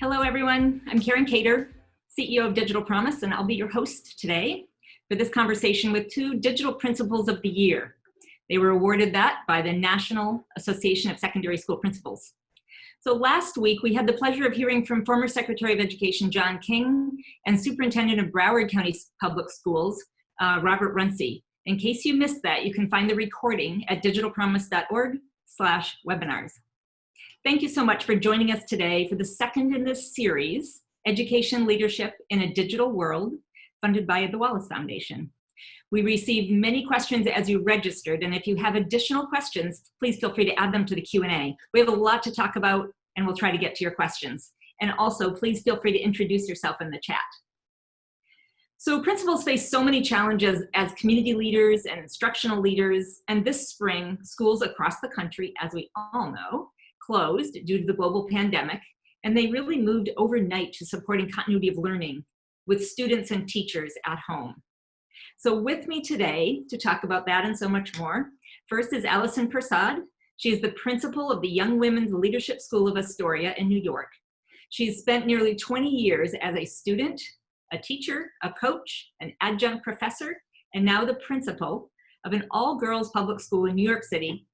Hello, everyone. I'm Karen Cator, CEO of Digital Promise, and I'll be your host today for this conversation with two Digital Principals of the Year. They were awarded that by the National Association of Secondary School Principals. So last week, we had the pleasure of hearing from former Secretary of Education John King and Superintendent of Broward County Public Schools, Robert Runcie. In case you missed that, you can find the recording at digitalpromise.org/webinars. Thank you so much for joining us today for the second in this series, Education Leadership in a Digital World, funded by the Wallace Foundation. We received many questions as you registered, and if you have additional questions, please feel free to add them to the Q&A. We have a lot to talk about, and we'll try to get to your questions. And also, please feel free to introduce yourself in the chat. So principals face so many challenges as community leaders and instructional leaders, and this spring, schools across the country, as we all know, closed due to the global pandemic, and they really moved overnight to supporting continuity of learning with students and teachers at home. So with me today to talk about that and so much more, first is Allison Persad. She is the principal of the Young Women's Leadership School of Astoria in New York. She's spent nearly 20 years as a student, a teacher, a coach, an adjunct professor, and now the principal of an all-girls public school in New York City,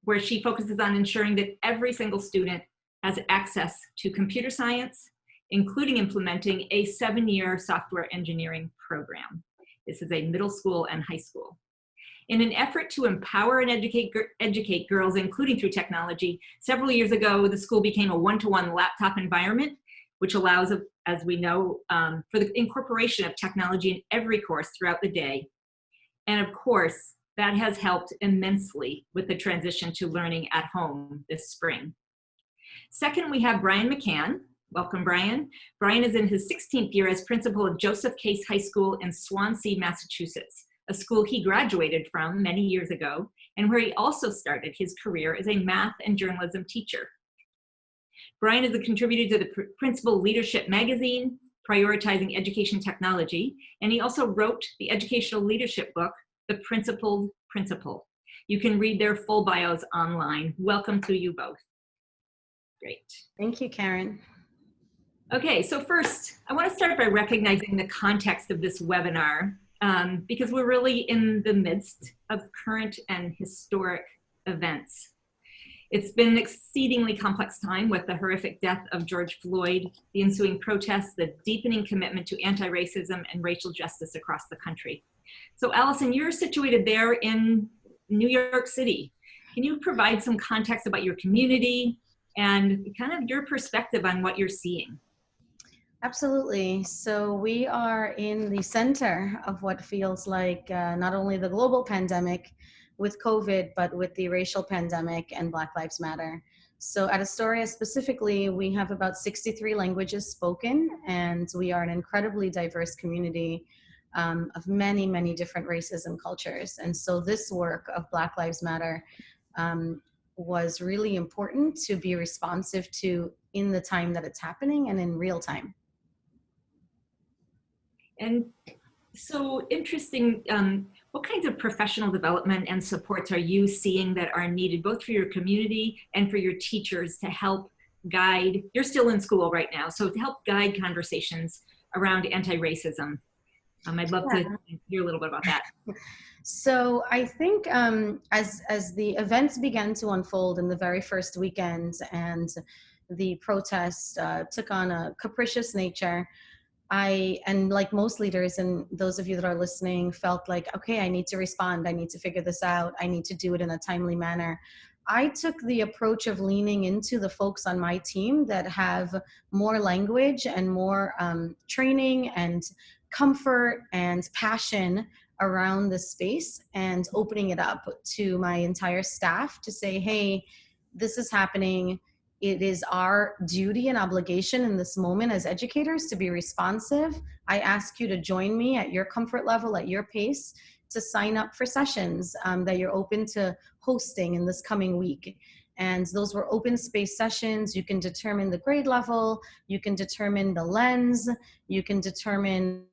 where she focuses on ensuring that every single student has access to computer science, including implementing a 7-year software engineering program. This is a middle school and high school. In an effort to empower and educate girls, including through technology, several years ago, the school became a one-to-one laptop environment, which allows, as we know, for the incorporation of technology in every course throughout the day. And of course, that has helped immensely with the transition to learning at home this spring. Second, we have Brian McCann. Welcome, Brian. Brian is in his 16th year as principal of Joseph Case High School in Swansea, Massachusetts, a school he graduated from many years ago, and where he also started his career as a math and journalism teacher. Brian is a contributor to the Principal Leadership magazine, Prioritizing Education Technology, and he also wrote the educational leadership book, The Principled Principal. You can read their full bios online. Welcome to you both. Great. Thank you, Karen. Okay, so first, I want to start by recognizing the context of this webinar because we're really in the midst of current and historic events. It's been an exceedingly complex time with the horrific death of George Floyd, the ensuing protests, the deepening commitment to anti-racism and racial justice across the country. So Allison, you're situated there in New York City. Can you provide some context about your community and kind of your perspective on what you're seeing? Absolutely. So we are in the center of what feels like not only the global pandemic with COVID, but with the racial pandemic and Black Lives Matter. So at Astoria specifically, we have about 63 languages spoken, and we are an incredibly diverse community of many, many different races and cultures. And so this work of Black Lives Matter was really important to be responsive to in the time that it's happening and in real time. And so interesting, what kinds of professional development and supports are you seeing that are needed both for your community and for your teachers to help guide, you're still in school right now, so to help guide conversations around anti-racism? I'd love to hear a little bit about that. So I think as the events began to unfold in the very first weekend and the protests took on a capricious nature, and like most leaders and those of you that are listening, felt like, okay, I need to respond. I need to figure this out. I need to do it in a timely manner. I took the approach of leaning into the folks on my team that have more language and more training and comfort and passion around the space, and opening it up to my entire staff to say, hey, this is happening. It is our duty and obligation in this moment as educators to be responsive. I ask you to join me at your comfort level, at your pace, to sign up for sessions that you're open to hosting in this coming week. And those were open space sessions. You can determine the grade level, you can determine the lens, you can determine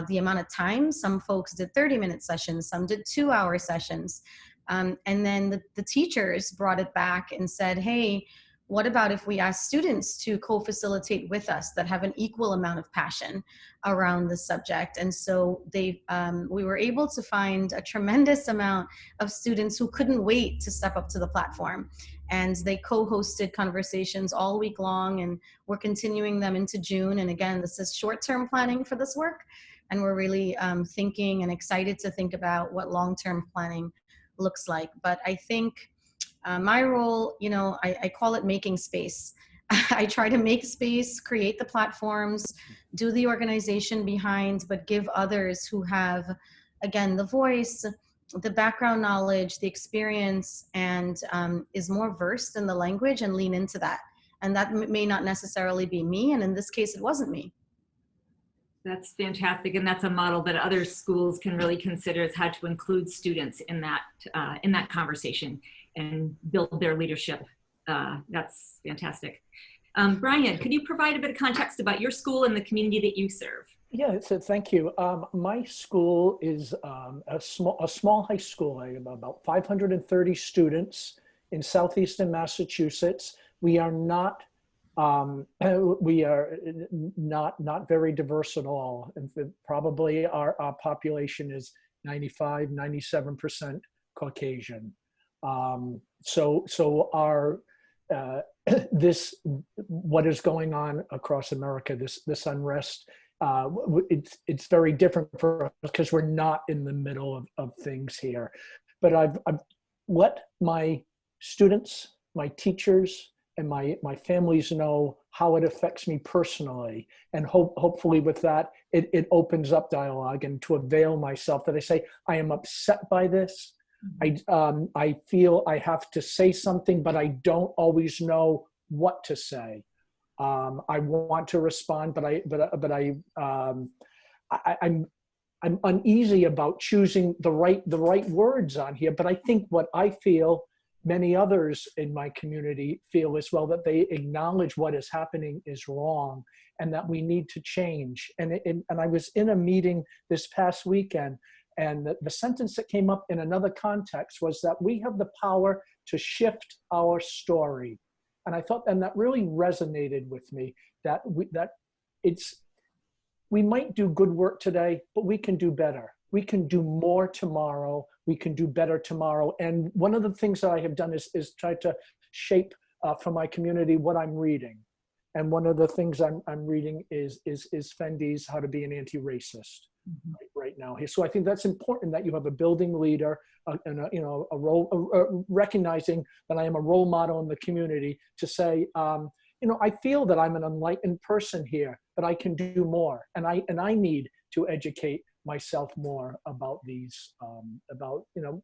the amount of time. Some folks did 30-minute sessions, some did 2-hour sessions. And then the teachers brought it back and said, hey, what about if we ask students to co-facilitate with us that have an equal amount of passion around the subject? And so we were able to find a tremendous amount of students who couldn't wait to step up to the platform. And they co-hosted conversations all week long, and we're continuing them into June. And again, this is short-term planning for this work. And we're really thinking and excited to think about what long-term planning looks like. But I think my role, I call it making space. I try to make space, create the platforms, do the organization behind, but give others who have, again, the voice, the background knowledge, the experience, and is more versed in the language, and lean into that. And that may not necessarily be me. And in this case, it wasn't me. That's fantastic, and that's a model that other schools can really consider, is how to include students in that conversation and build their leadership. That's fantastic. Brian, could you provide a bit of context about your school and the community that you serve? Yeah, so thank you. My school is a small high school. I have about 530 students in southeastern Massachusetts. We are not very diverse at all. And probably our population is 95, 97% Caucasian. So our what is going on across America, this unrest, it's very different for us because we're not in the middle of things here. But I've let my students, my teachers, and my families know how it affects me personally. And hopefully with that, it opens up dialogue, and to avail myself that I say, I am upset by this. I feel I have to say something, but I don't always know what to say. I want to respond, but I'm uneasy about choosing the right words on here. But I think what I feel, many others in my community feel as well, that they acknowledge what is happening is wrong and that we need to change. And I was in a meeting this past weekend, and the sentence that came up in another context was that we have the power to shift our story. And I thought, and that really resonated with me, that we might do good work today, but we can do better. We can do more tomorrow. We can do better tomorrow. And one of the things that I have done is try to shape for my community what I'm reading. And one of the things I'm reading is Fendi's How to Be an Anti-Racist right now here. So I think that's important, that you have a building leader and a role, recognizing that I am a role model in the community to say, I feel that I'm an enlightened person here, but I can do more, and I need to educate myself more about these,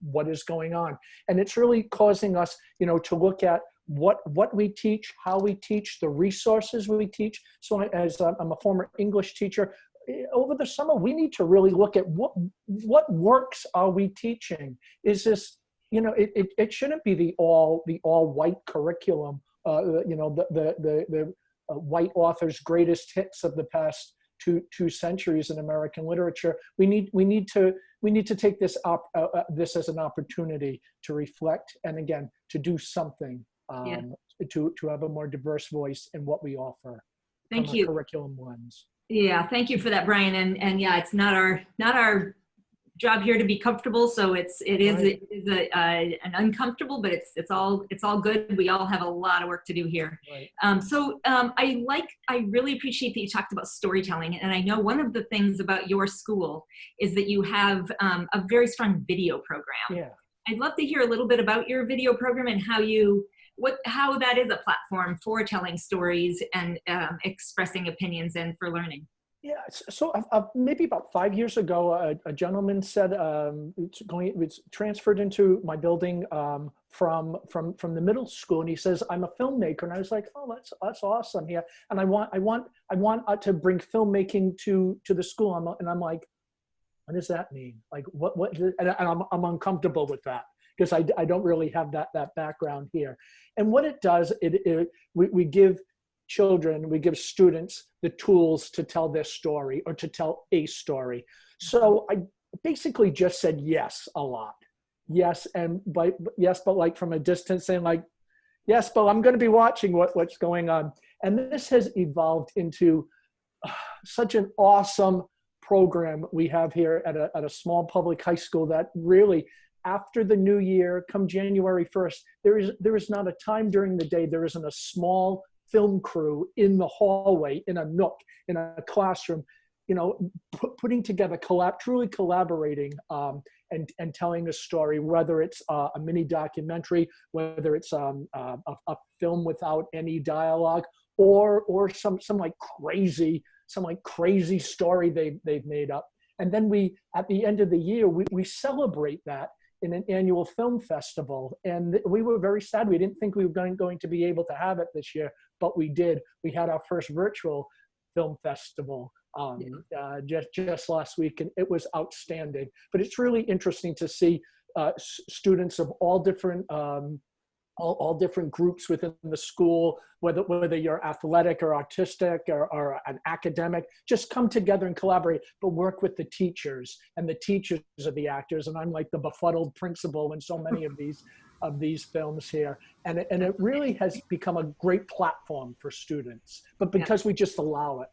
what is going on. And it's really causing us, to look at what we teach, how we teach, the resources we teach. So as I'm a former English teacher, over the summer, we need to really look at what works are we teaching. Is this, it shouldn't be the all white curriculum, the white authors' greatest hits of the past two centuries in American literature. We need to take this as an opportunity to reflect, and again, to do something, to have a more diverse voice in what we offer. Thank you. Curriculum lens. Yeah, thank you for that, Brian. And yeah, it's not our job here to be comfortable. So it is an uncomfortable, but it's all good. We all have a lot of work to do here. Right. I really appreciate that you talked about storytelling. And I know one of the things about your school is that you have a very strong video program. Yeah. I'd love to hear a little bit about your video program and how that is a platform for telling stories and expressing opinions and for learning. Yeah, so maybe about 5 years ago, a gentleman said it's transferred into my building from the middle school, and he says, I'm a filmmaker, and I was like, oh, that's awesome, yeah, and I want to bring filmmaking to the school, and I'm like, what does that mean? Like what? And I'm uncomfortable with that, because I don't really have that background here. And what it does, we give children, we give students the tools to tell their story, or to tell a story. So I basically just said yes a lot. Yes, but like from a distance, saying like, Yes, but I'm going to be watching what's going on. And this has evolved into such an awesome program we have here at a small public high school that really, after the new year, come January 1st, there is not a time during the day there isn't a small film crew in the hallway, in a nook, in a classroom, you know, putting together, truly collaborating and telling a story, whether it's a mini documentary, whether it's a film without any dialogue, or some like crazy story they've made up. And then at the end of the year, we celebrate that in an annual film festival. And we were very sad. We didn't think we were going to be able to have it this year, but we did. We had our first virtual film festival just last week, and it was outstanding. But it's really interesting to see students of all different groups within the school, whether you're athletic or artistic or an academic, just come together and collaborate, but work with the teachers, and the teachers are the actors. And I'm like the befuddled principal in so many of these films here. And it really has become a great platform for students, but because we just allow it,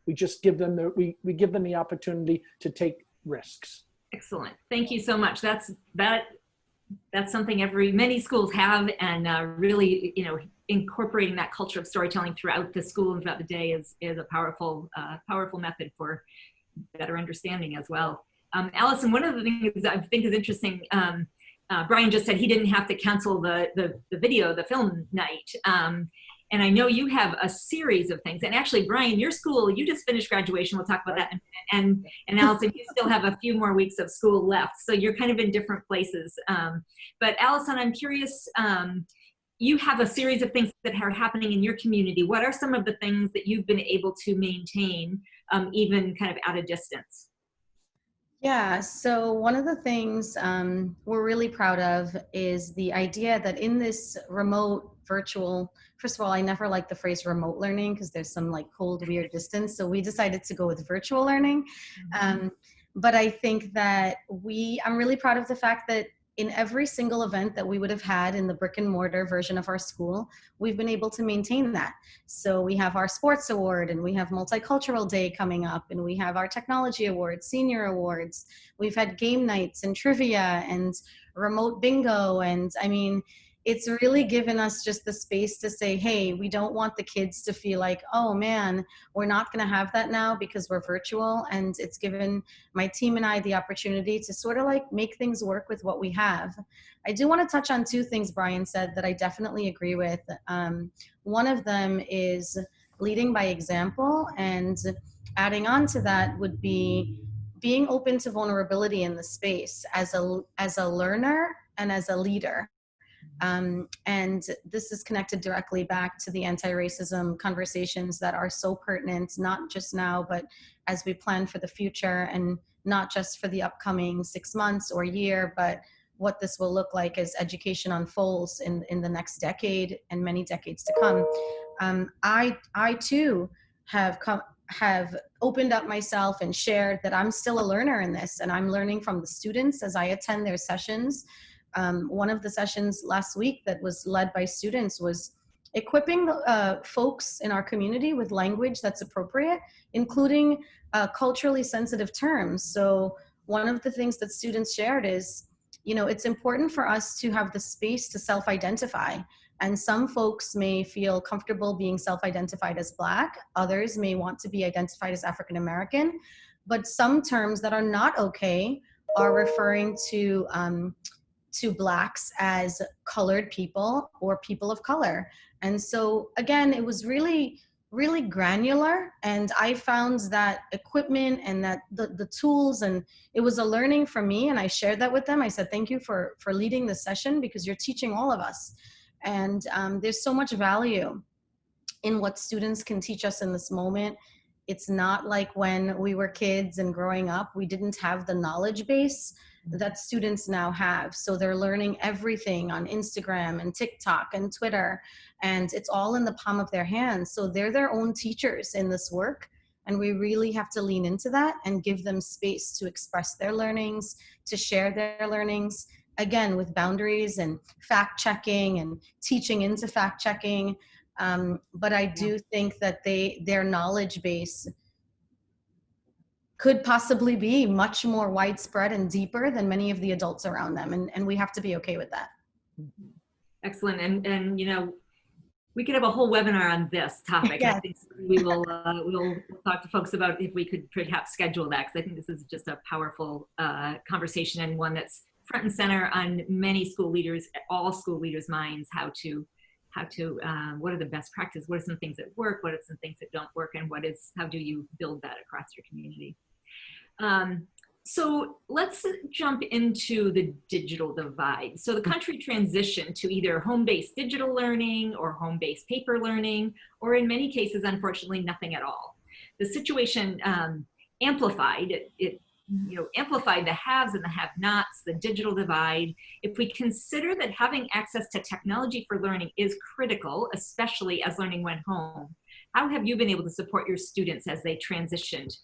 we just give them we give them the opportunity to take risks. Excellent. Thank you so much. That's something many schools have, and really, you know, incorporating that culture of storytelling throughout the school and throughout the day is a powerful method for better understanding as well. Allison, one of the things I think is interesting, Brian just said he didn't have to cancel the film night. And I know you have a series of things. And actually, Brian, your school, you just finished graduation. We'll talk about that. And Allison, you still have a few more weeks of school left. So you're kind of in different places. But Allison, I'm curious, you have a series of things that are happening in your community. What are some of the things that you've been able to maintain, even kind of at a distance? Yeah, so one of the things we're really proud of is the idea that in this remote virtual, first of all, I never like the phrase remote learning because there's some like cold, weird distance. So we decided to go with virtual learning. But I think that I'm really proud of the fact that in every single event that we would have had in the brick and mortar version of our school, we've been able to maintain that. So we have our sports award, and we have Multicultural Day coming up, and we have our technology awards, senior awards. We've had game nights and trivia and remote bingo. And I mean, it's really given us just the space to say, hey, we don't want the kids to feel like, oh man, we're not going to have that now because we're virtual. And it's given my team and I the opportunity to sort of like make things work with what we have. I do want to touch on two things Brian said that I definitely agree with. One of them is leading by example, and adding on to that would be being open to vulnerability in the space as a learner and as a leader. And this is connected directly back to the anti-racism conversations that are so pertinent, not just now, but as we plan for the future, and not just for the upcoming 6 months or year, but what this will look like as education unfolds in the next decade and many decades to come. I too have opened up myself and shared that I'm still a learner in this, and I'm learning from the students as I attend their sessions. One of the sessions last week that was led by students was equipping folks in our community with language that's appropriate, including culturally sensitive terms. So one of the things that students shared is, you know, it's important for us to have the space to self-identify. And some folks may feel comfortable being self-identified as Black. Others may want to be identified as African American. But some terms that are not okay are referring to Blacks as colored people or people of color. And so again, it was really, really granular. And I found that equipment and that the tools, and it was a learning for me. And I shared that with them. I said, thank you for leading the session, because you're teaching all of us. And there's so much value in what students can teach us in this moment. It's not like when we were kids and growing up, we didn't have the knowledge base that students now have. So they're learning everything on Instagram and TikTok and Twitter, and it's all in the palm of their hands. So they're their own teachers in this work. And we really have to lean into that and give them space to express their learnings, to share their learnings, again, with boundaries and fact checking and teaching into fact checking. But I do think that their knowledge base could possibly be much more widespread and deeper than many of the adults around them. And we have to be okay with that. Excellent. And you know, we could have a whole webinar on this topic. Yes. I think we'll talk to folks about if we could perhaps schedule that, because I think this is just a powerful conversation, and one that's front and center on many school leaders, all school leaders' minds, how to what are the best practices, what are some things that work, what are some things that don't work, and how do you build that across your community. So let's jump into the digital divide. So the country transitioned to either home-based digital learning or home-based paper learning, or in many cases, unfortunately, nothing at all. The situation amplified amplified the haves and the have-nots, the digital divide. If we consider that having access to technology for learning is critical, especially as learning went home, how have you been able to support your students as they transitioned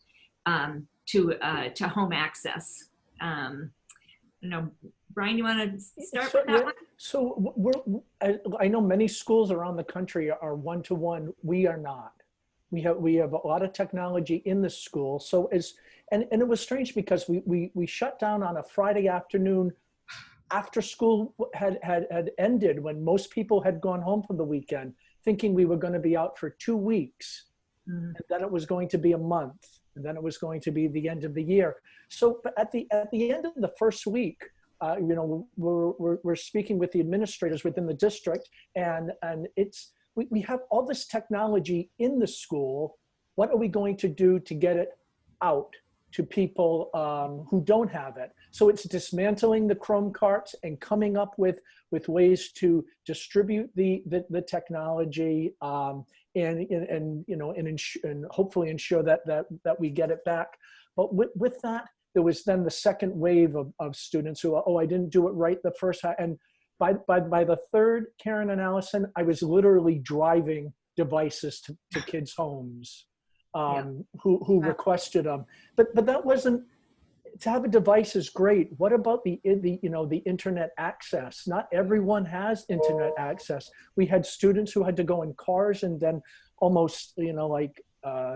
to home access? Brian, you want to start with that one? So I know many schools around the country are one-to-one. We are not. We have a lot of technology in the school. So and it was strange because we shut down on a Friday afternoon after school had ended, when most people had gone home for the weekend, thinking we were going to be out for 2 weeks, and then it was going to be a month, and then it was going to be the end of the year. So, but at the end of the first week, we're speaking with the administrators within the district, and we have all this technology in the school. What are we going to do to get it out to people who don't have it? So it's dismantling the Chrome carts and coming up with ways to distribute the technology and hopefully ensure that we get it back. But with that, there was then the second wave of students who, I didn't do it right the first time. And by the third, Karen and Allison, I was literally driving devices to kids' homes who requested them. But that wasn't, to have a device is great. What about the internet access? Not everyone has internet access. We had students who had to go in cars and then almost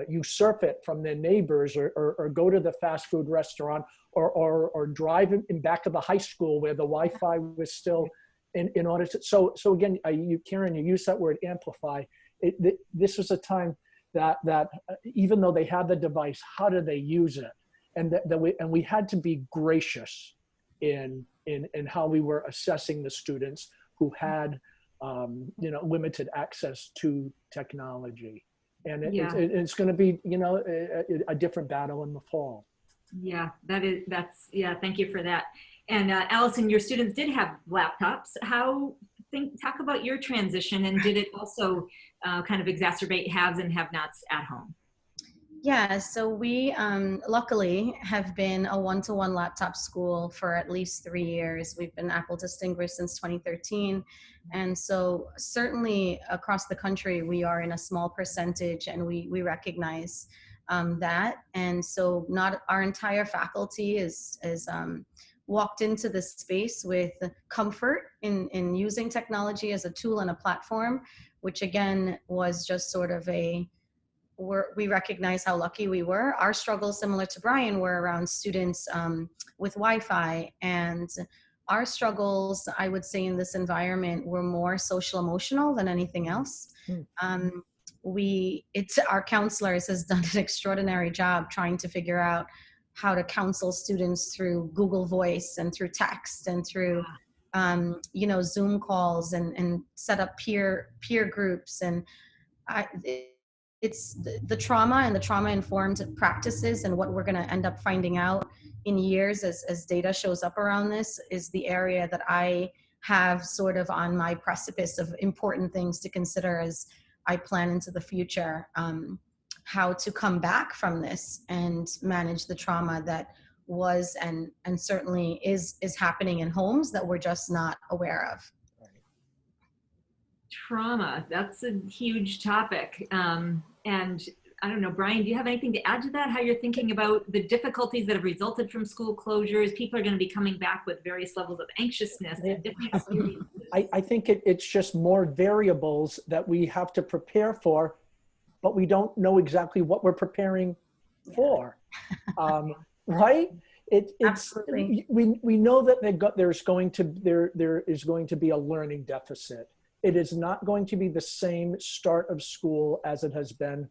usurp it from their neighbors, or go to the fast food restaurant, or drive in back of the high school where the Wi-Fi was still in order to. So again, Karen, you use that word amplify. This was a time that even though they had the device, how do they use it? And we had to be gracious in how we were assessing the students who had limited access to technology. And it's going to be a different battle in the fall. Yeah, thank you for that. And Allison, your students did have laptops. Talk about your transition, and did it also kind of exacerbate haves and have-nots at home? Yeah, so we luckily have been a one-to-one laptop school for at least 3 years. We've been Apple Distinguished since 2013. And so certainly across the country, we are in a small percentage, and we recognize that. And so not our entire faculty is walked into this space with comfort in using technology as a tool and a platform, which again was just sort of we recognize how lucky we were. Our struggles, similar to Brian, were around students with Wi-Fi, and our struggles, I would say, in this environment were more social emotional than anything else. Our counselors has done an extraordinary job trying to figure out how to counsel students through Google Voice and through text and through Zoom calls and set up peer groups. And it's the trauma and the trauma-informed practices, and what we're going to end up finding out in years as data shows up around this is the area that I have sort of on my precipice of important things to consider as I plan into the future, how to come back from this and manage the trauma that was and certainly is happening in homes that we're just not aware of. Trauma, that's a huge topic. And I don't know, Brian, do you have anything to add to that? How you're thinking about the difficulties that have resulted from school closures? People are going to be coming back with various levels of anxiousness and different experiences. I think it's just more variables that we have to prepare for, but we don't know exactly what we're preparing for, right? Absolutely. We know that there is going to be a learning deficit. It is not going to be the same start of school as it has been,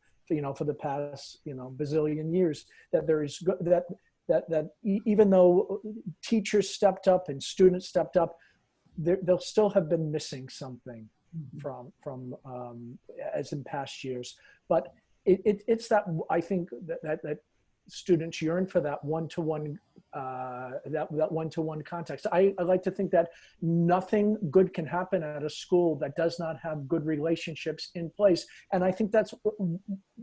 for the past, bazillion years. That there is that even though teachers stepped up and students stepped up, they'll still have been missing something from as in past years. But it's that I think that students yearn for that one-to-one that one-to-one context. I like to think that nothing good can happen at a school that does not have good relationships in place. And I think that's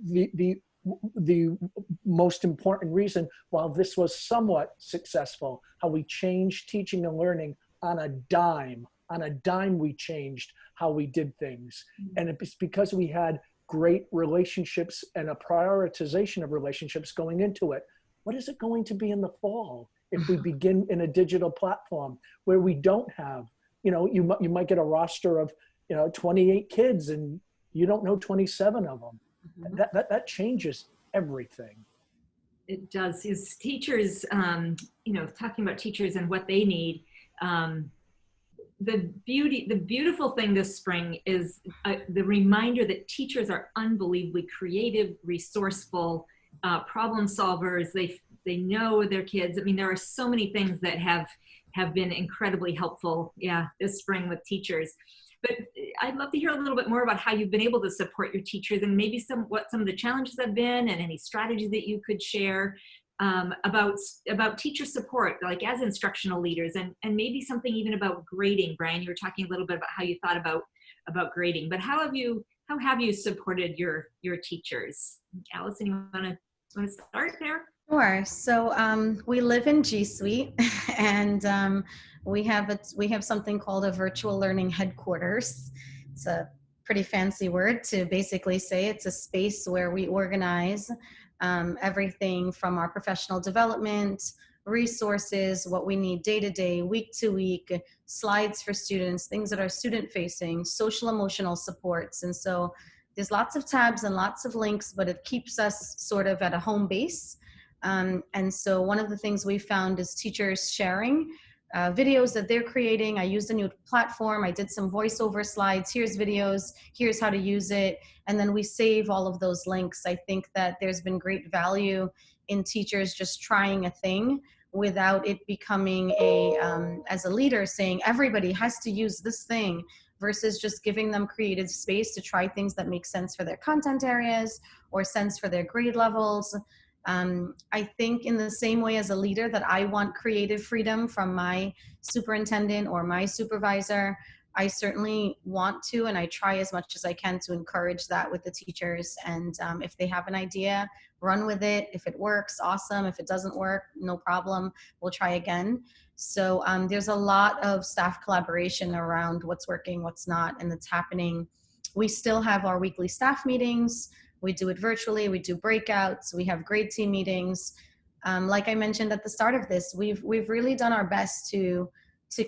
the most important reason, while this was somewhat successful, how we changed teaching and learning on a dime. On a dime, we changed how we did things. And it's because we had great relationships and a prioritization of relationships going into it. What is it going to be in the fall if we begin in a digital platform where we don't have, you might get a roster of, 28 kids and you don't know 27 of them. That changes everything. It does. Is teachers, talking about teachers and what they need, the beautiful thing this spring is the reminder that teachers are unbelievably creative, resourceful, problem solvers. They know their kids. I mean, there are so many things that have been incredibly helpful, this spring with teachers. But I'd love to hear a little bit more about how you've been able to support your teachers, and maybe what some of the challenges have been, and any strategies that you could share about teacher support, like as instructional leaders, and maybe something even about grading. Brian, you were talking a little bit about how you thought about grading, but how have you supported your teachers? Allison, you want to start there? Sure. So we live in G Suite, and we have something called a virtual learning headquarters. It's a pretty fancy word to basically say it's a space where we organize everything from our professional development, resources, what we need day to day, week to week, slides for students, things that are student facing, social emotional supports. And so there's lots of tabs and lots of links, but it keeps us sort of at a home base. And so one of the things we found is teachers sharing videos that they're creating. I used a new platform. I did some voiceover slides. Here's videos. Here's how to use it. And then we save all of those links. I think that there's been great value in teachers just trying a thing without it becoming as a leader saying everybody has to use this thing, versus just giving them creative space to try things that make sense for their content areas or sense for their grade levels. I think in the same way as a leader that I want creative freedom from my superintendent or my supervisor, I certainly want to, and I try as much as I can to encourage that with the teachers. And if they have an idea, run with it. If it works, awesome. If it doesn't work, no problem. We'll try again. So there's a lot of staff collaboration around what's working, what's not, and it's happening. We still have our weekly staff meetings. We do it virtually. We do breakouts. We have grade team meetings. Like I mentioned at the start of this, we've really done our best to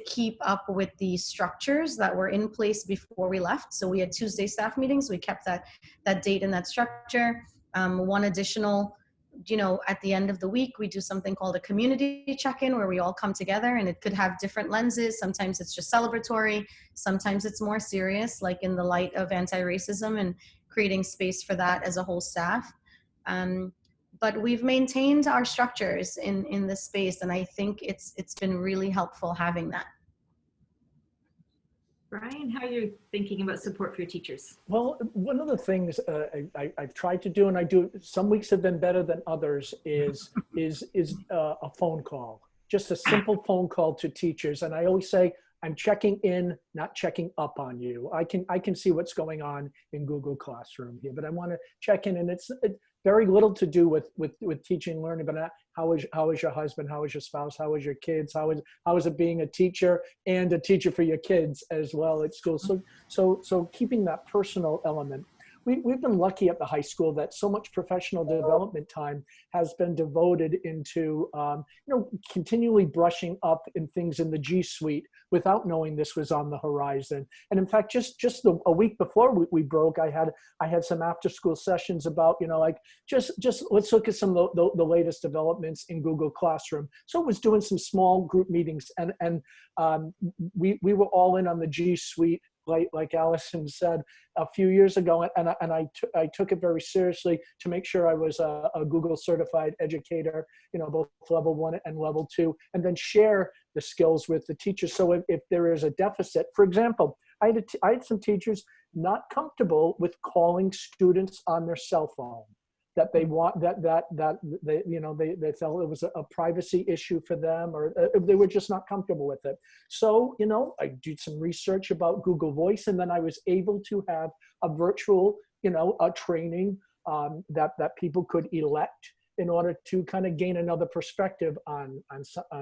keep up with the structures that were in place before we left. So we had Tuesday staff meetings. We kept that date and that structure. One additional, at the end of the week, we do something called a community check-in where we all come together, and it could have different lenses. Sometimes it's just celebratory. Sometimes it's more serious, like in the light of anti-racism and creating space for that as a whole staff. But we've maintained our structures in this space, and I think it's been really helpful having that. Brian, how are you thinking about support for your teachers? Well, one of the things I've tried to do, and I do, some weeks have been better than others, is a phone call, just a simple phone call to teachers. And I always say, I'm checking in, not checking up on you. I can see what's going on in Google Classroom here, but I want to check in, and it's very little to do with teaching and learning, but how is your husband? How is your spouse? How is your kids? How is it being a teacher and a teacher for your kids as well at school? So keeping that personal element. we've been lucky at the high school that so much professional development time has been devoted into, continually brushing up in things in the G Suite without knowing this was on the horizon. And in fact, just a week before we broke, I had some after school sessions about, just let's look at some of the latest developments in Google Classroom. So I was doing some small group meetings, and we were all in on the G Suite, like Allison said a few years ago, and I took it very seriously to make sure I was a Google certified educator, both level 1 and level 2, and then share the skills with the teachers. So if there is a deficit, for example, I had some teachers not comfortable with calling students on their cell phone, that they want they felt it was a privacy issue for them, or they were just not comfortable with it. So, I did some research about Google Voice, and then I was able to have a virtual, a training that people could elect in order to kind of gain another perspective on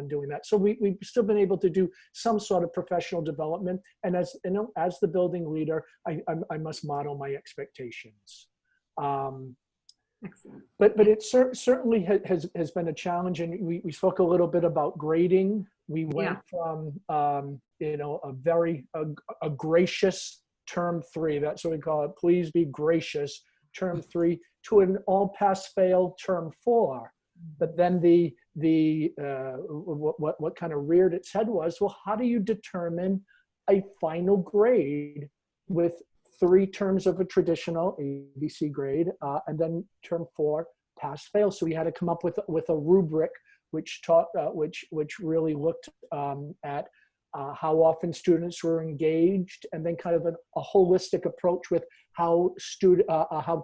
doing that. So we've still been able to do some sort of professional development. And as the building leader, I must model my expectations. Excellent. But it certainly has been a challenge, and we spoke a little bit about grading. We went from a gracious term 3, that's what we call it, please be gracious, term 3, to an all pass fail term 4. But then what kind of reared its head was, well, how do you determine a final grade with 3 terms of a traditional ABC grade, and then term 4 pass fail? So we had to come up with a rubric which really looked at how often students were engaged, and then kind of a holistic approach with how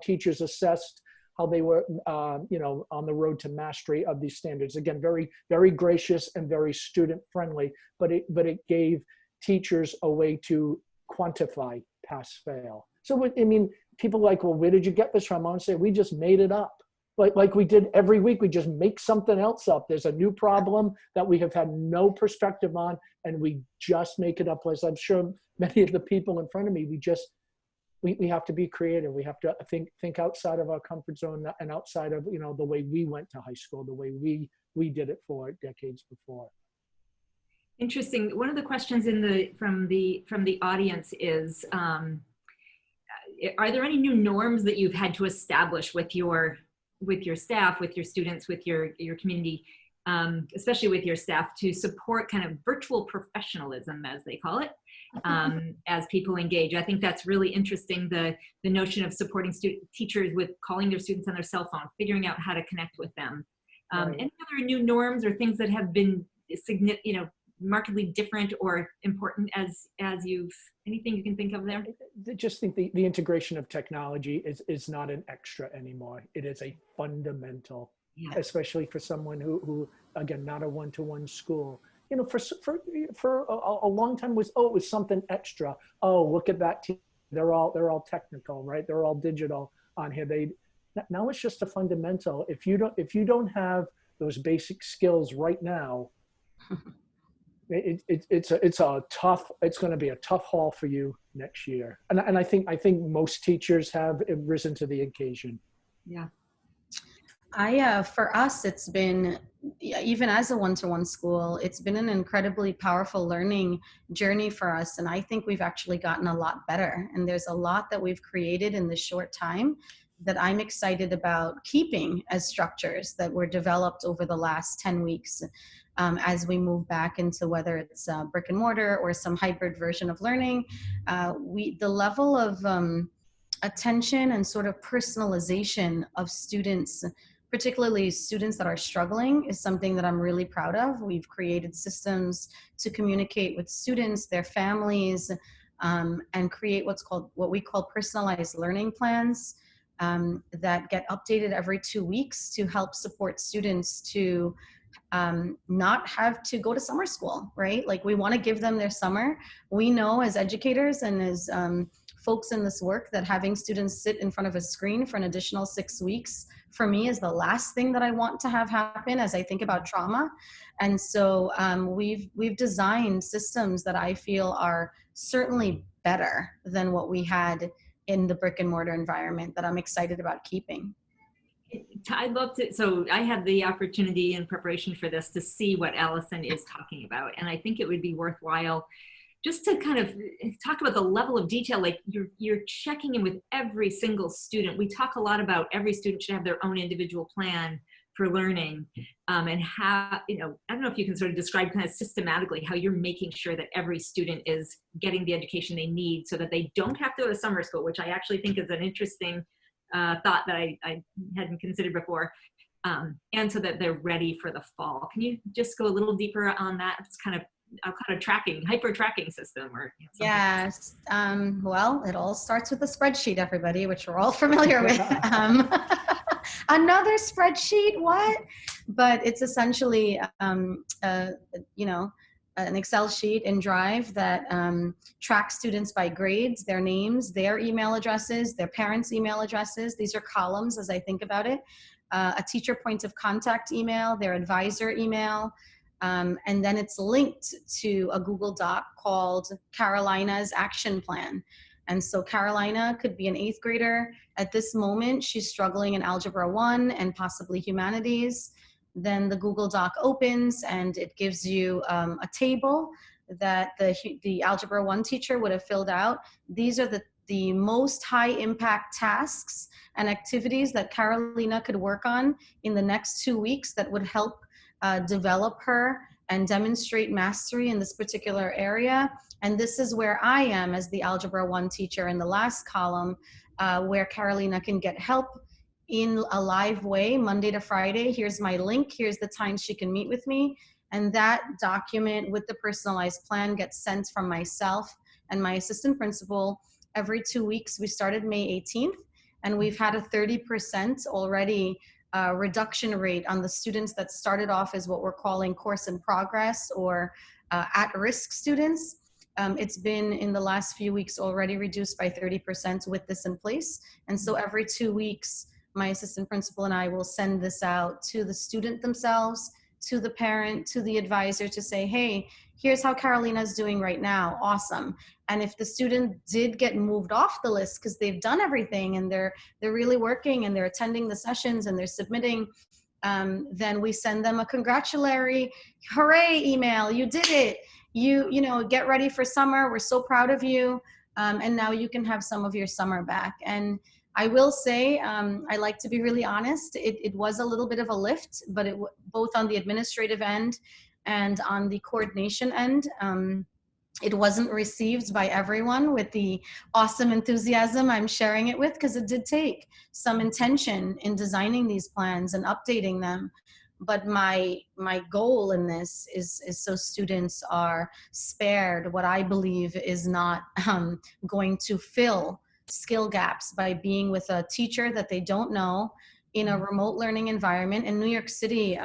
teachers assessed how they were on the road to mastery of these standards. Again, very, very gracious and very student friendly, but it gave teachers a way to quantify pass fail. So people are like, well, where did you get this from? I want to say, we just made it up. Like we did every week, we just make something else up. There's a new problem that we have had no perspective on, and we just make it up. As I'm sure many of the people in front of me, we have to be creative. We have to think outside of our comfort zone and outside of the way we went to high school, the way we did it for decades before. Interesting. One of the questions from the audience is, are there any new norms that you've had to establish with your staff, with your students, with your community, especially with your staff, to support kind of virtual professionalism, as they call it, as people engage? I think that's really interesting, the notion of supporting teachers with calling their students on their cell phone, figuring out how to connect with them. Right. Any other new norms or things that have been markedly different or important as anything you can think of there? I just think the integration of technology is not an extra anymore. It is a fundamental, especially for someone who again, not a one-to-one school. For a long time it was something extra. Oh, look at that team. They're all technical, right? They're all digital on here. Now it's just a fundamental. If you don't have those basic skills right now, it's going to be a tough haul for you next year. And I think most teachers have risen to the occasion. Yeah. For us, it's been, even as a one-to-one school, it's been an incredibly powerful learning journey for us. And I think we've actually gotten a lot better. And there's a lot that we've created in this short time that I'm excited about keeping as structures that were developed over the last 10 weeks. As we move back into whether it's brick and mortar or some hybrid version of learning, the level of attention and sort of personalization of students, particularly students that are struggling, is something that I'm really proud of. We've created systems to communicate with students, their families, and create what we call personalized learning plans that get updated every 2 weeks to help support students to not have to go to summer school, right? Like, we want to give them their summer. We know as educators and as folks in this work that having students sit in front of a screen for an additional 6 weeks, for me, is the last thing that I want to have happen as I think about trauma. And so we've designed systems that I feel are certainly better than what we had in the brick and mortar environment that I'm excited about keeping. I'd love to. So I had the opportunity in preparation for this to see what Allison is talking about. And I think it would be worthwhile just to kind of talk about the level of detail, like you're checking in with every single student. We talk a lot about every student should have their own individual plan for learning, and how, I don't know if you can sort of describe kind of systematically how you're making sure that every student is getting the education they need so that they don't have to go to summer school, which I actually think is an interesting thought that I hadn't considered before, and so that they're ready for the fall. Can you just go a little deeper on that? It's kind of tracking, hyper tracking system, or yes. Well, it all starts with a spreadsheet, everybody, which we're all familiar with. Another spreadsheet, what? But it's essentially, an Excel sheet in Drive that tracks students by grades, their names, their email addresses, their parents' email addresses. These are columns as I think about it. A teacher point of contact email, their advisor email, and then it's linked to a Google Doc called Carolina's Action Plan. And so Carolina could be an 8th grader. At this moment, she's struggling in Algebra 1 and possibly Humanities. Then the Google Doc opens and it gives you a table that the Algebra 1 teacher would have filled out. These are the most high impact tasks and activities that Carolina could work on in the next 2 weeks that would help develop her and demonstrate mastery in this particular area. And this is where I am as the Algebra 1 teacher in the last column, where Carolina can get help in a live way, Monday to Friday. Here's my link. Here's the time she can meet with me. And that document with the personalized plan gets sent from myself and my assistant principal every 2 weeks. We started May 18th, and we've had a 30% already reduction rate on the students that started off as what we're calling course in progress or at-risk students. It's been in the last few weeks already reduced by 30% with this in place. And so every 2 weeks, my assistant principal and I will send this out to the student themselves, to the parent, to the advisor to say, hey, here's how Carolina's doing right now. Awesome. And if the student did get moved off the list because they've done everything and they're really working and they're attending the sessions and they're submitting, then we send them a congratulatory, hooray email. You did it. You know, get ready for summer. We're so proud of you. And now you can have some of your summer back. And I will say, I like to be really honest. It was a little bit of a lift, but both on the administrative end and on the coordination end, it wasn't received by everyone with the awesome enthusiasm I'm sharing it with, because it did take some intention in designing these plans and updating them. But my goal in this is so students are spared what I believe is not going to fill skill gaps by being with a teacher that they don't know in a remote learning environment. In New York City,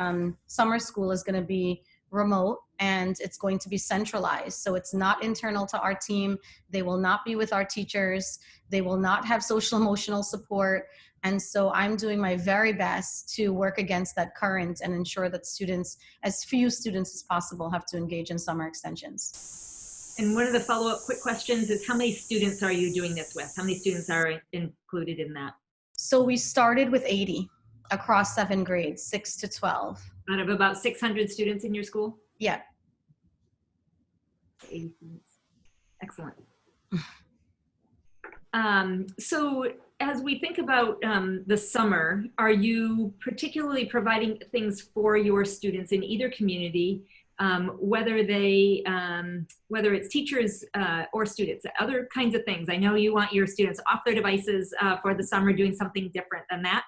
summer school is going to be remote and it's going to be centralized. So it's not internal to our team. They will not be with our teachers. They will not have social emotional support. And so I'm doing my very best to work against that current and ensure that students, as few students as possible, have to engage in summer extensions. And one of the follow-up quick questions is, how many students are you doing this with? How many students are included in that? So we started with 80 across 7 grades, 6 to 12. Out of about 600 students in your school? Yeah. 80 students. Excellent. So as we think about the summer, are you particularly providing things for your students in either community, whether it's teachers or students, other kinds of things? I know you want your students off their devices for the summer, doing something different than that.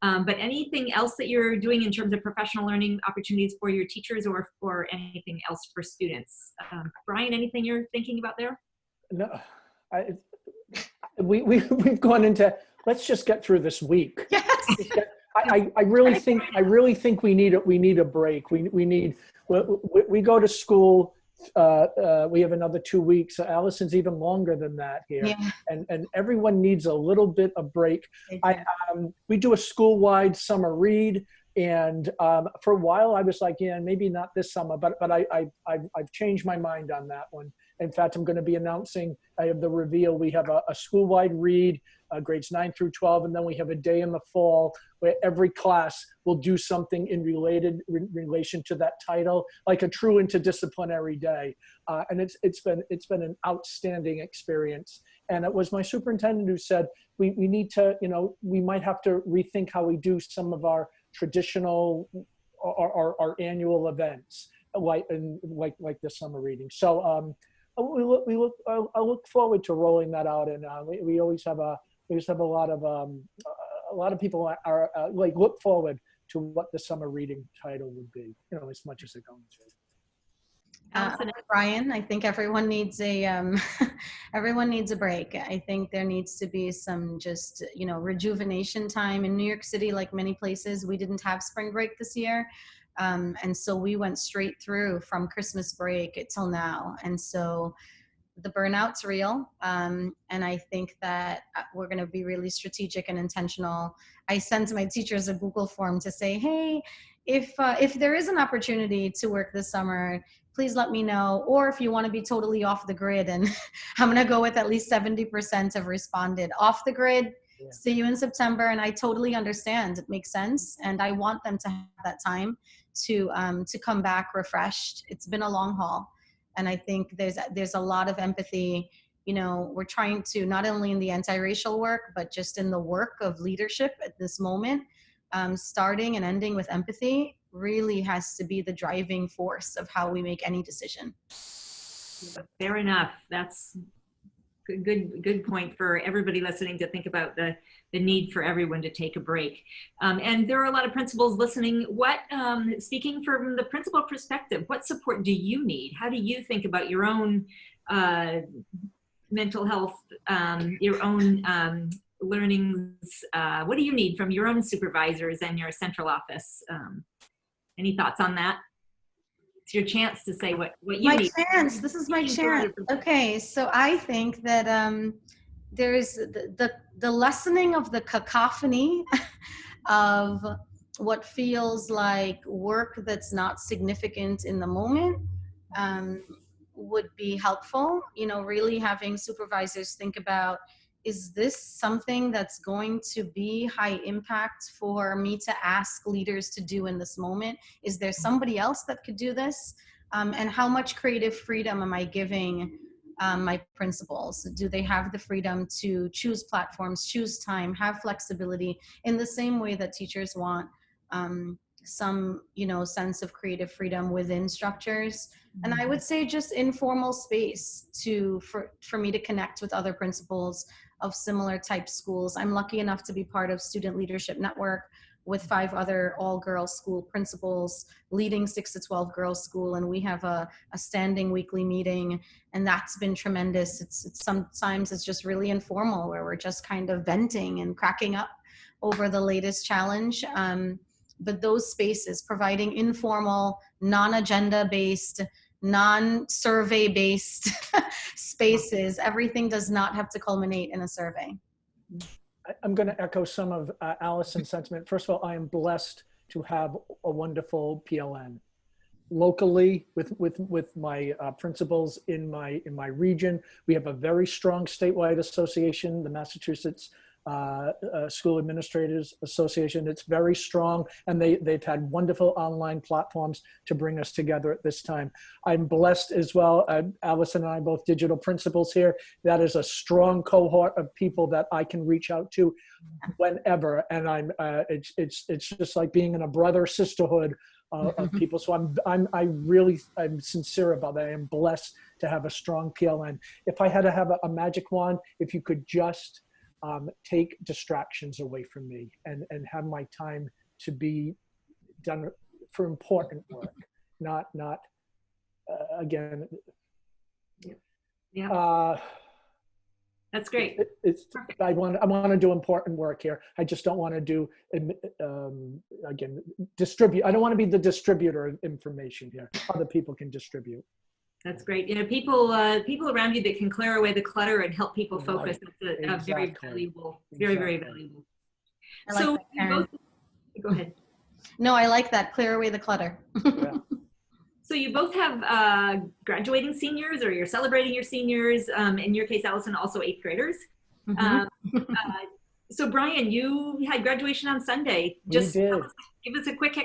But anything else that you're doing in terms of professional learning opportunities for your teachers or for anything else for students? Brian, anything you're thinking about there? No, we've gone into, let's just get through this week. Yes. I really think we need a break. We go to school. We have another 2 weeks. Allison's even longer than that here, Yeah. and everyone needs a little bit of break. We do a school-wide summer read, and for a while I was like, yeah, maybe not this summer, but I've changed my mind on that one. In fact, I'm going to be announcing, I have the reveal, we have a school-wide read, grades 9 through 12, and then we have a day in the fall where every class will do something in relation to that title, like a true interdisciplinary day. And it's been an outstanding experience. And it was my superintendent who said, we need to, we might have to rethink how we do some of our traditional, our annual events, like the summer reading. So I look forward to rolling that out, and we always have a lot of people are like look forward to what the summer reading title would be, as much as they're going to. Brian, I think everyone needs everyone needs a break. I think there needs to be some just, rejuvenation time. In New York City, like many places, we didn't have spring break this year. And so we went straight through from Christmas break till now. And so the burnout's real. And I think that we're going to be really strategic and intentional. I sent my teachers a Google form to say, hey, if there is an opportunity to work this summer, please let me know. Or if you want to be totally off the grid, and I'm going to go with at least 70% have responded. Off the grid, yeah. See you in September. And I totally understand. It makes sense. And I want them to have that time to come back refreshed. It's been a long haul. And I think there's a lot of empathy. We're trying to, not only in the anti-racial work, but just in the work of leadership at this moment, starting and ending with empathy really has to be the driving force of how we make any decision. Fair enough. That's good point for everybody listening to think about the need for everyone to take a break. And there are a lot of principals listening. Speaking from the principal perspective, what support do you need? How do you think about your own mental health, your own learnings? What do you need from your own supervisors and your central office? Any thoughts on that? It's your chance to say what you need. My chance. This is my chance. Okay, so I think that there's the lessening of the cacophony of what feels like work that's not significant in the moment would be helpful. Really having supervisors think about, is this something that's going to be high impact for me to ask leaders to do in this moment? Is there somebody else that could do this? And how much creative freedom am I giving my principals? Do they have the freedom to choose platforms, choose time, have flexibility in the same way that teachers want some, sense of creative freedom within structures? And I would say just informal space for me to connect with other principals of similar type schools. I'm lucky enough to be part of Student Leadership Network with 5 other all-girls school principals leading 6 to 12 girls school. And we have a standing weekly meeting, and that's been tremendous. It's sometimes it's just really informal, where we're just kind of venting and cracking up over the latest challenge. But those spaces, providing informal, non-agenda based, non-survey based spaces, everything does not have to culminate in a survey. I'm going to echo some of Allison's sentiment. First of all, I am blessed to have a wonderful PLN locally with my principals in my region. We have a very strong statewide association, the Massachusetts School Administrators Association. It's very strong, and they've had wonderful online platforms to bring us together at this time. I'm blessed as well. Allison and I, both digital principals here. That is a strong cohort of people that I can reach out to whenever, and it's just like being in a brother sisterhood of people. So I'm sincere about that. I am blessed to have a strong PLN. If I had to have a magic wand, if you could just take distractions away from me and have my time to be done for important work, not again. Yeah. That's great. I want to do important work here. I just don't want to do again distribute. I don't want to be the distributor of information here. Other people can distribute. That's great. People around you that can clear away the clutter and help people focus. Right. That's very valuable, very valuable. So that, go ahead. No, I like that. Clear away the clutter. Yeah. So you both have graduating seniors, or you're celebrating your seniors. In your case, Allison, also 8th graders. Mhm. So Brian, you had graduation on Sunday. We Just did. give us a quick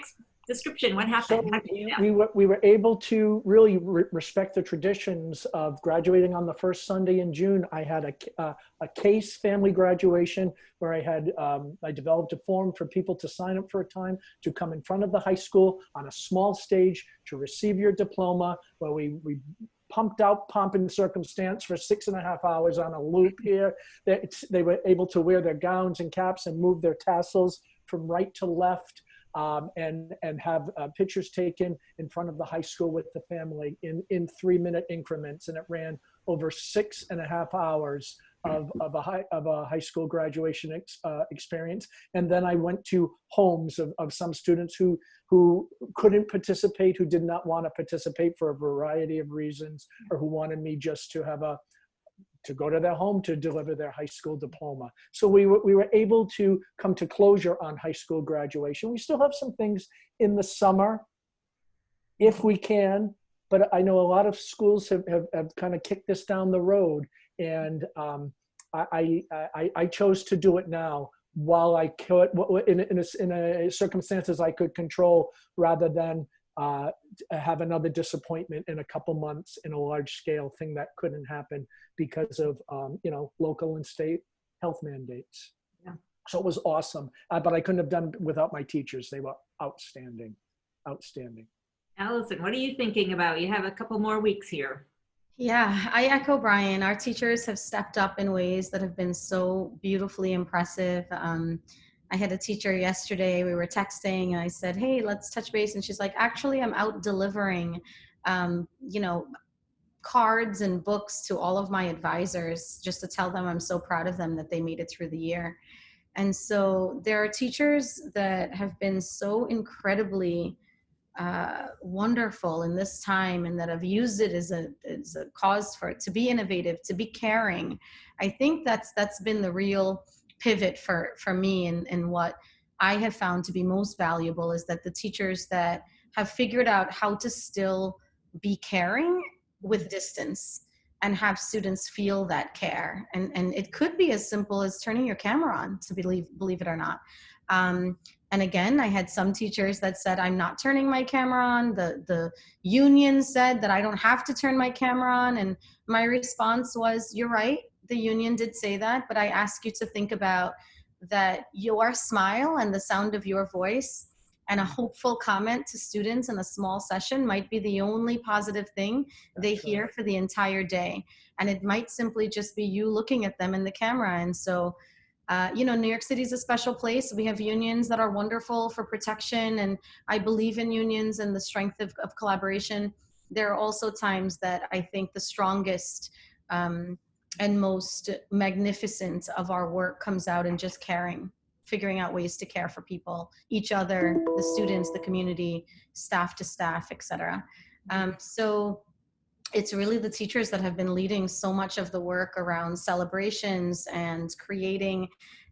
description. What happened? So we were able to really respect the traditions of graduating on the first Sunday in June. I had a case family graduation where I developed a form for people to sign up for a time to come in front of the high school on a small stage to receive your diploma, where we pumped out pomp and circumstance for 6.5 hours on a loop here. They were able to wear their gowns and caps and move their tassels from right to left. And have pictures taken in front of the high school with the family in 3-minute increments, and it ran over 6.5 hours of a high school graduation experience. And then I went to homes of some students who couldn't participate, who did not want to participate for a variety of reasons, or who wanted me just to have to go to their home to deliver their high school diploma. So we were able to come to closure on high school graduation. We still have some things in the summer, if we can, but I know a lot of schools have kind of kicked this down the road, and I chose to do it now while I could, in a circumstances I could control, rather than have another disappointment in a couple months in a large scale thing that couldn't happen because of local and state health mandates. Yeah. So it was awesome, but I couldn't have done it without my teachers. They were outstanding. Allison, what are you thinking about? You have a couple more weeks here. Yeah, I echo Brian. Our teachers have stepped up in ways that have been so beautifully impressive. I had a teacher yesterday, we were texting, and I said, hey, let's touch base. And she's like, actually, I'm out delivering, cards and books to all of my advisors just to tell them I'm so proud of them that they made it through the year. And so there are teachers that have been so incredibly wonderful in this time, and that have used it as a cause for it to be innovative, to be caring. I think that's been the real pivot for me, and what I have found to be most valuable is that the teachers that have figured out how to still be caring with distance and have students feel that care. And it could be as simple as turning your camera on, to believe it or not. And again, I had some teachers that said, I'm not turning my camera on. The union said that I don't have to turn my camera on. And my response was, you're right. The union did say that, but I ask you to think about that your smile and the sound of your voice and a hopeful comment to students in a small session might be the only positive thing they hear for the entire day. And it might simply just be you looking at them in the camera. And so New York City is a special place. We have unions that are wonderful for protection, and I believe in unions and the strength of collaboration. There are also times that I think the strongest and most magnificent of our work comes out in just caring, figuring out ways to care for people, each other, the students, the community, staff to staff, etc. So it's really the teachers that have been leading so much of the work around celebrations and creating,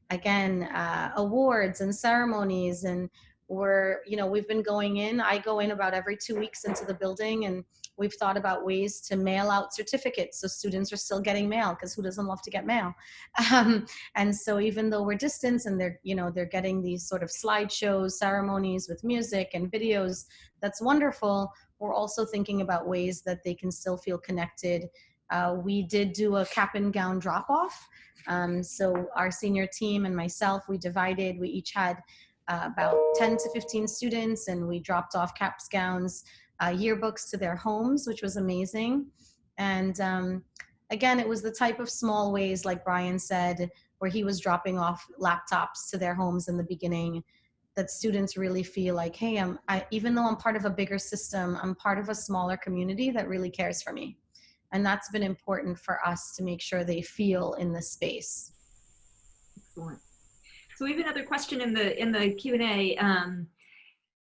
again, awards and ceremonies. And we've been I go in about every 2 weeks into the building, and we've thought about ways to mail out certificates so students are still getting mail, because who doesn't love to get mail? And so even though we're distant and they're getting these sort of slideshows, ceremonies with music and videos, that's wonderful. We're also thinking about ways that they can still feel connected. We did do a cap and gown drop off. So our senior team and myself, we each had about 10 to 15 students, and we dropped off caps, gowns, yearbooks to their homes, which was amazing. And again, it was the type of small ways, like Brian said, where he was dropping off laptops to their homes in the beginning, that students really feel like, hey, even though I'm part of a bigger system, I'm part of a smaller community that really cares for me. And that's been important for us to make sure they feel in this space. Excellent. So we have another question in the Q&A.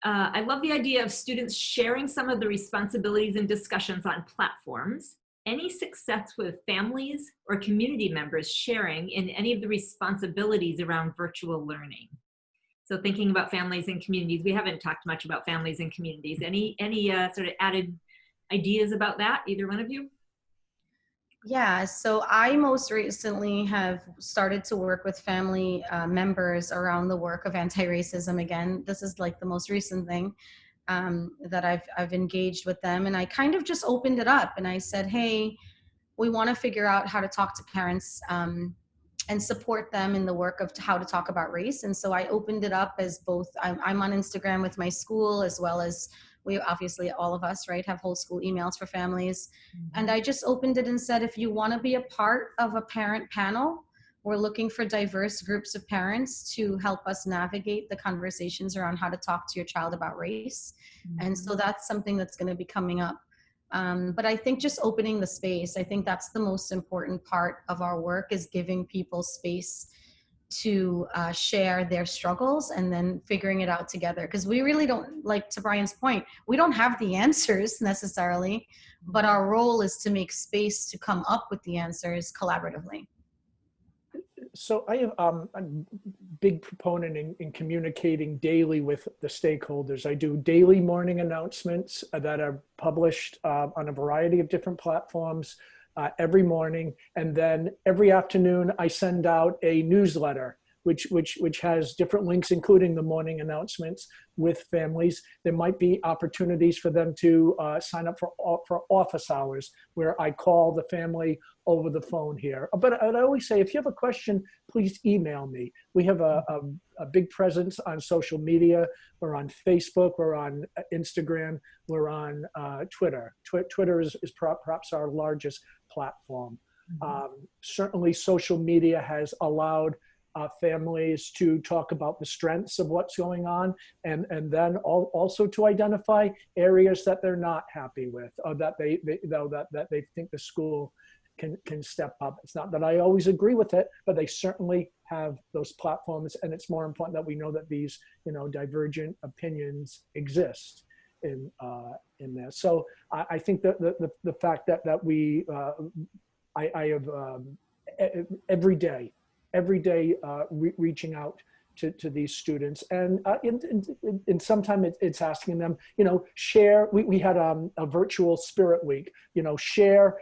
I love the idea of students sharing some of the responsibilities and discussions on platforms. Any success with families or community members sharing in any of the responsibilities around virtual learning? So thinking about families and communities, we haven't talked much about families and communities. Any sort of added ideas about that, either one of you? Yeah, so I most recently have started to work with family members around the work of anti-racism. Again, this is like the most recent thing that I've engaged with them, and I kind of just opened it up and I said, hey, we want to figure out how to talk to parents and support them in the work of how to talk about race. And so I opened it up as both, I'm on Instagram with my school, as well as we obviously, all of us, right, have whole school emails for families. And I just opened it and said, if you want to be a part of a parent panel, we're looking for diverse groups of parents to help us navigate the conversations around how to talk to your child about race. And so that's something that's going to be coming up. But I think just opening the space, I think that's the most important part of our work, is giving people space to share their struggles and then figuring it out together. Because we really don't, like to Brian's point, we don't have the answers necessarily, but our role is to make space to come up with the answers collaboratively. So I have I'm a big proponent in communicating daily with the stakeholders. I do daily morning announcements that are published on a variety of different platforms every morning, and then every afternoon I send out a newsletter which has different links, including the morning announcements with families. There might be opportunities for them to sign up for office hours, where I call the family over the phone here. But I always say, if you have a question, please email me. We have a big presence on social media. We're on Facebook, we're on Instagram, we're on Twitter. Twitter is perhaps our largest platform. Certainly social media has allowed families to talk about the strengths of what's going on, and then also to identify areas that they're not happy with, or that they think the school can step up. It's not that I always agree with it, but they certainly have those platforms, and it's more important that we know that these divergent opinions exist in there. So I think that the fact that we I have every day reaching out to these students, and sometimes it's asking them, share. We had a virtual Spirit Week. Share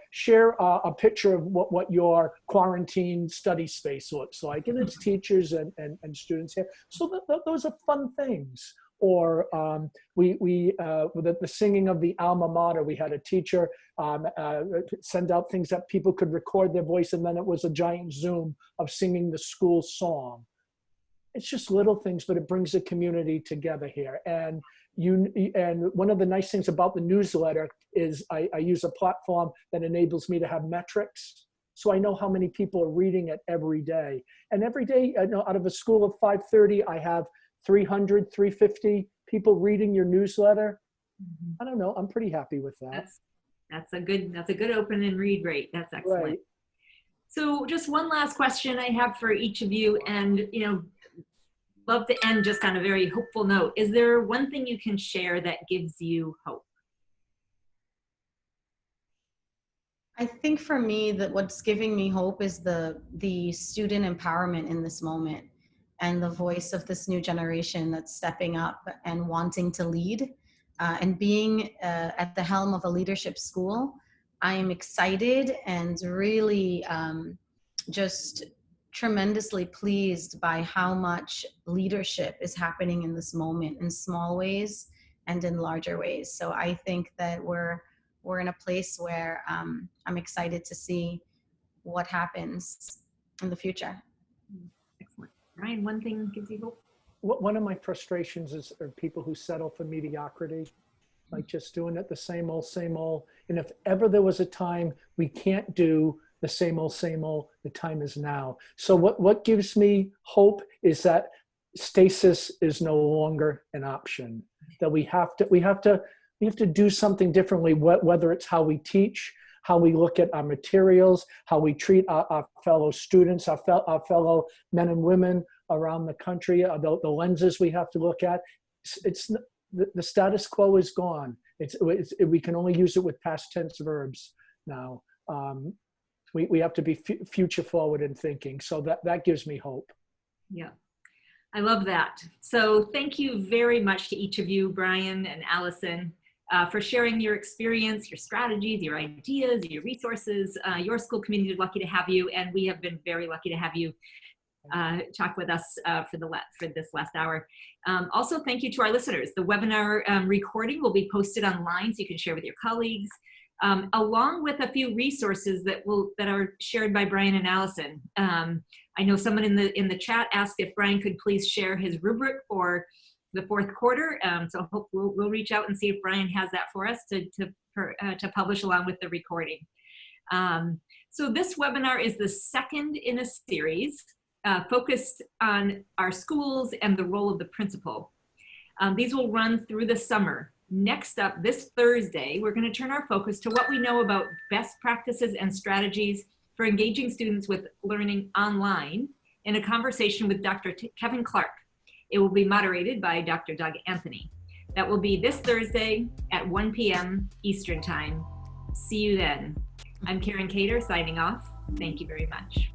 a picture of what your quarantine study space looks like, and it's teachers and students here. So those are fun things. Or with the singing of the alma mater, we had a teacher send out things that people could record their voice, and then it was a giant Zoom of singing the school song. It's just little things, but it brings the community together here. And one of the nice things about the newsletter is I use a platform that enables me to have metrics. So I know how many people are reading it every day. And every day, out of a school of 530, I have 300, 350 people reading your newsletter. I don't know. I'm pretty happy with that. That's a good open and read rate. That's excellent. Right. So just one last question I have for each of you, and love to end just on a very hopeful note. Is there one thing you can share that gives you hope? I think for me, that what's giving me hope is the student empowerment in this moment, and the voice of this new generation that's stepping up and wanting to lead, and being at the helm of a leadership school. I am excited and really just tremendously pleased by how much leadership is happening in this moment, in small ways and in larger ways. So I think that we're in a place where I'm excited to see what happens in the future. Excellent. Ryan, one thing gives you hope? One of my frustrations are people who settle for mediocrity, like just doing it the same old. And if ever there was a time we can't do the same old, the time is now. So what gives me hope is that stasis is no longer an option. That we have to do something differently, whether it's how we teach, how we look at our materials, how we treat our fellow students, our fellow men and women around the country, the lenses we have to look at. The status quo is gone. We can only use it with past tense verbs now. We have to be future forward in thinking. So that gives me hope. Yeah. I love that. So thank you very much to each of you, Brian and Allison, for sharing your experience, your strategies, your ideas, your resources. Your school community is lucky to have you, and we have been very lucky to have you talk with us for this last hour. Also, thank you to our listeners. The webinar recording will be posted online so you can share with your colleagues, along with a few resources that are shared by Brian and Allison. I know someone in the chat asked if Brian could please share his rubric for the fourth quarter. So hope we'll reach out and see if Brian has that for us to publish along with the recording. So this webinar is the second in a series focused on our schools and the role of the principal. These will run through the summer. Next up, this Thursday, we're going to turn our focus to what we know about best practices and strategies for engaging students with learning online in a conversation with Dr. Kevin Clark. It will be moderated by Dr. Doug Anthony. That will be this Thursday at 1 p.m. Eastern Time. See you then. I'm Karen Cator signing off. Thank you very much.